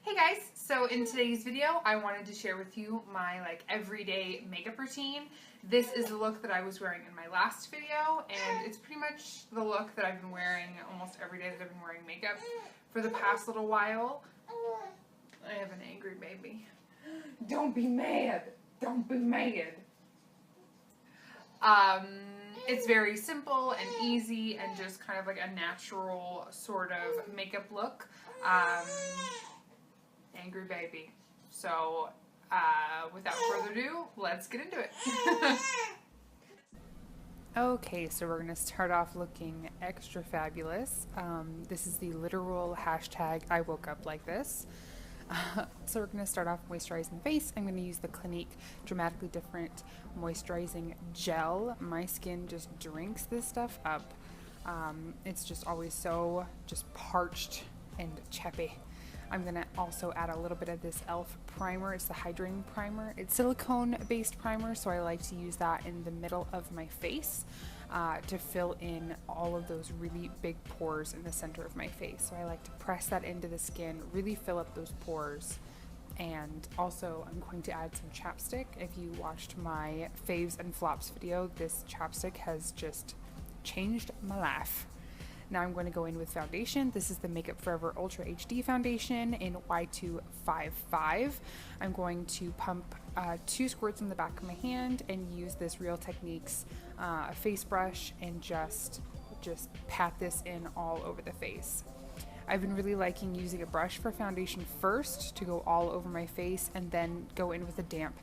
Hey guys, so in today's video I wanted to share with you my everyday makeup routine. This is the look that I was wearing in my last video, and it's pretty much the look that I've been wearing almost every day that I've been wearing makeup for the past little while. I have an angry baby. Don't be mad. Don't be mad. It's very simple and easy and just kind of like a natural sort of makeup look. Angry baby. So, without further ado, let's get into it. Okay, so we're going to start off looking extra fabulous. This is the literal hashtag I woke up like this. So we're going to start off moisturizing face. I'm going to use the Clinique Dramatically Different Moisturizing Gel. My skin just drinks this stuff up. It's just always so just parched and chappy. I'm going to also add a little bit of this e.l.f. primer. It's the hydrating primer. It's silicone-based primer, so I like to use that in the middle of my face to fill in all of those really big pores in the center of my face. So I like to press that into the skin, really fill up those pores. And also I'm going to add some chapstick. If you watched my faves and flops video, this chapstick has just changed my life. Now I'm going to go in with foundation. This is the MakeupForever Ultra HD foundation in Y255. I'm going to pump 2 squirts in the back of my hand and use this Real Techniques face brush and just pat this in all over the face. I've been really liking using a brush for foundation first to go all over my face, and then go in with a damp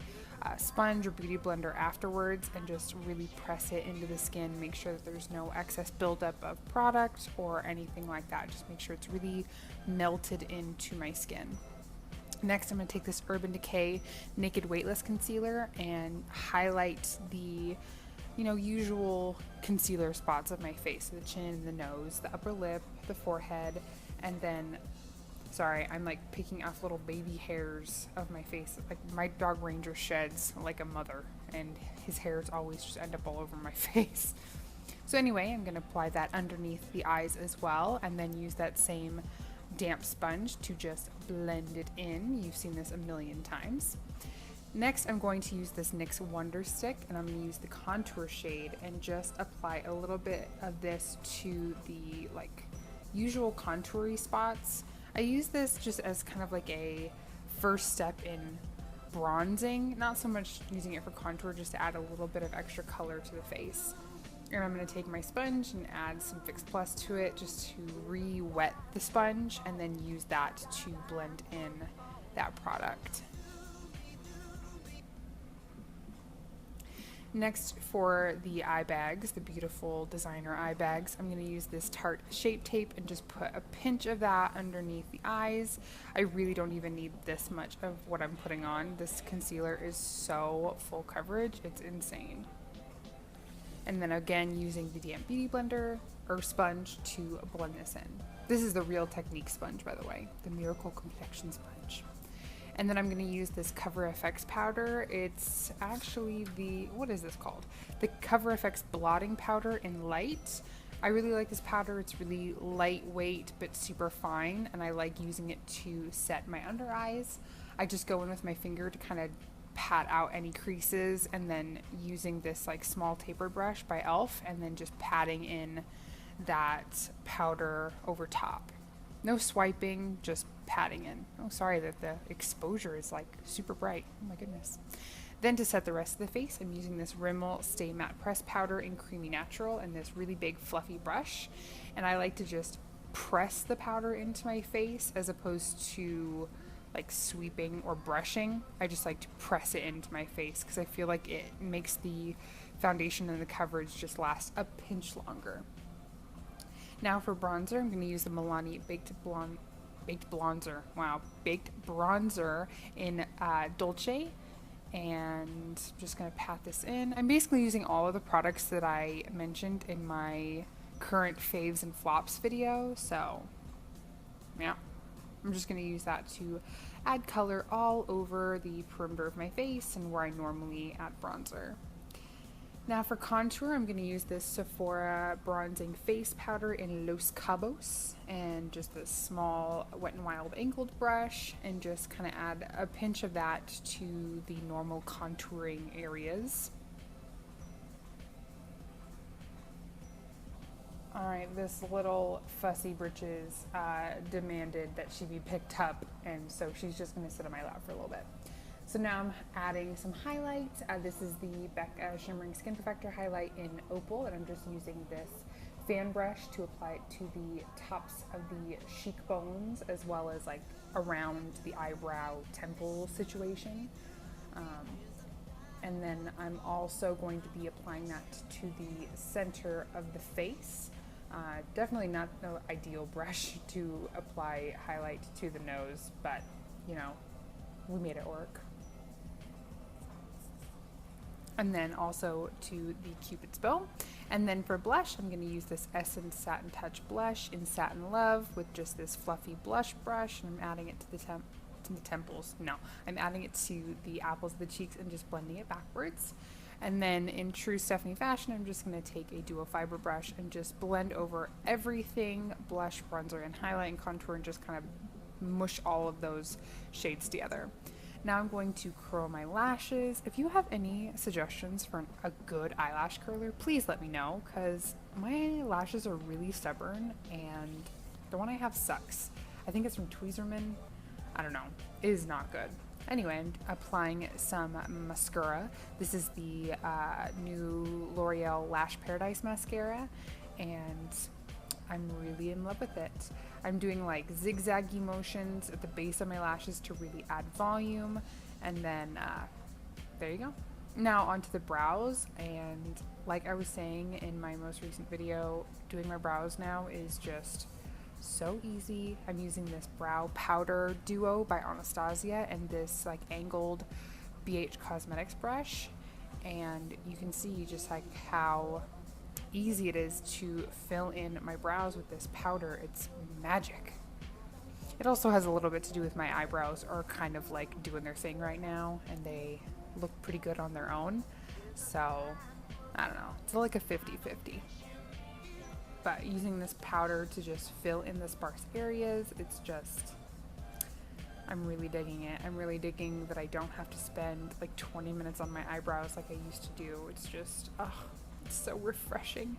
sponge or beauty blender afterwards and just really press it into the skin. Make sure that there's no excess buildup of product or anything like that. Just make sure it's really melted into my skin. Next, I'm going to take this Urban Decay Naked Weightless Concealer and highlight the usual concealer spots of my face: the chin, the nose, the upper lip, the forehead, and then I'm like picking off little baby hairs of my face. Like, my dog Ranger sheds like a mother, and his hairs always just end up all over my face. So anyway, I'm going to apply that underneath the eyes as well, and then use that same damp sponge to just blend it in. You've seen this a million times. Next, I'm going to use this NYX Wonderstick, and I'm going to use the contour shade and just apply a little bit of this to the usual contoury spots. I use this just as kind of like a first step in bronzing, not so much using it for contour, just to add a little bit of extra color to the face. And I'm going to take my sponge and add some Fix Plus to it just to re-wet the sponge, and then use that to blend in that product. Next, for the eye bags, the beautiful designer eye bags, I'm going to use this Tarte Shapetape and just put a pinch of that underneath the eyes. I really don't even need this much of what I'm putting on. This concealer is so full coverage, it's insane. And then again, using the damp beauty blender or sponge to blend this in. This is the Real Technique sponge, by the way, the Miracle Complexion sponge. And then I'm going to use this CoverFx powder. It's actually what is this called? The CoverFx blotting powder in light. I really like this powder. It's really lightweight but super fine, and I like using it to set my under eyes. I just go in with my finger to kind of pat out any creases, and then using this small tapered brush by e.l.f. and then just patting in that powder over top. No swiping, just patting in. Oh, sorry that the exposure is super bright. Oh my goodness. Then to set the rest of the face, I'm using this Rimmel Stay Matte Press Powder in Creamy Natural and this really big fluffy brush. And I like to just press the powder into my face as opposed to sweeping or brushing. I just like to press it into my face because I feel like it makes the foundation and the coverage just last a pinch longer. Now for bronzer, I'm going to use the Milani Baked Bronzer in Dolce, and I'm just going to pat this in. I'm basically using all of the products that I mentioned in my current faves and flops video, so yeah, I'm just going to use that to add color all over the perimeter of my face and where I normally add bronzer. Now for contour, I'm going to use this Sephora bronzing face powder in Los Cabos, and just a small Wet n Wild angled brush, and just kind of add a pinch of that to the normal contouring areas. Alright, this little fussy britches demanded that she be picked up, and so she's just going to sit on my lap for a little bit. So now I'm adding some highlights. This is the Becca Shimmering Skin Perfector highlight in Opal, and I'm just using this fan brush to apply it to the tops of the cheekbones as well as like around the eyebrow temple situation. And then I'm also going to be applying that to the center of the face. Definitely not the ideal brush to apply highlight to the nose, but you know, we made it work. And then also to the Cupid's bow. And then for blush, I'm going to use this Essence Satin Touch blush in Satin Love with just this fluffy blush brush, and I'm adding it to the temples. No, I'm adding it to the apples of the cheeks and just blending it backwards. And then in true Stephanie fashion, I'm just going to take a dual fiber brush and just blend over everything, blush, bronzer, and highlight and contour, and just kind of mush all of those shades together. Now I'm going to curl my lashes. If you have any suggestions for a good eyelash curler, please let me know, because my lashes are really stubborn and the one I have sucks. I think it's from Tweezerman. I don't know. It is not good. Anyway, I'm applying some mascara. This is the new L'Oreal Lash Paradise mascara, and I'm really in love with it. I'm doing like zigzaggy motions at the base of my lashes to really add volume, and then there you go. Now onto the brows, and like I was saying in my most recent video, doing my brows now is just so easy. I'm using this brow powder duo by Anastasia and this like angled BH Cosmetics brush, and you can see just like how easy it is to fill in my brows with this powder. It's magic. It also has a little bit to do with my eyebrows are kind of like doing their thing right now, and they look pretty good on their own, so I don't know, it's like a 50-50. But using this powder to just fill in the sparse areas, it's just, I'm really digging it. I'm really digging that I don't have to spend like 20 minutes on my eyebrows like I used to do. It's just, oh, it's so refreshing.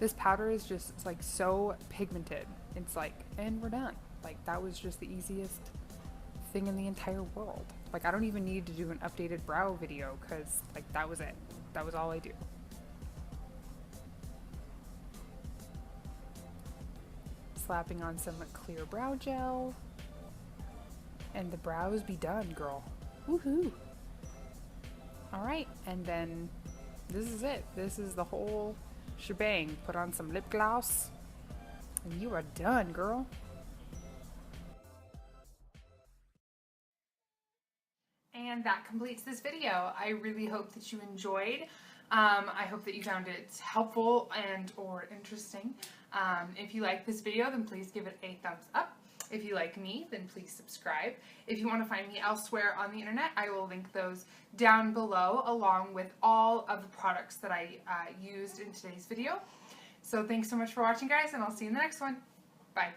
This powder is just, it's like so pigmented. It's like, and we're done. Like that was just the easiest thing in the entire world. Like I don't even need to do an updated brow video, because like that was it. That was all I do. Slapping on some clear brow gel, and the brows be done, girl. Woohoo! Alright, and then this is it. This is the whole shebang. Put on some lip gloss, and you are done, girl. And that completes this video. I really hope that you enjoyed. I hope that you found it helpful and or interesting. If you like this video, then please give it a thumbs up. If you like me, then please subscribe. If you want to find me elsewhere on the internet, I will link those down below, along with all of the products that I used in today's video. So thanks so much for watching, guys, and I'll see you in the next one. Bye.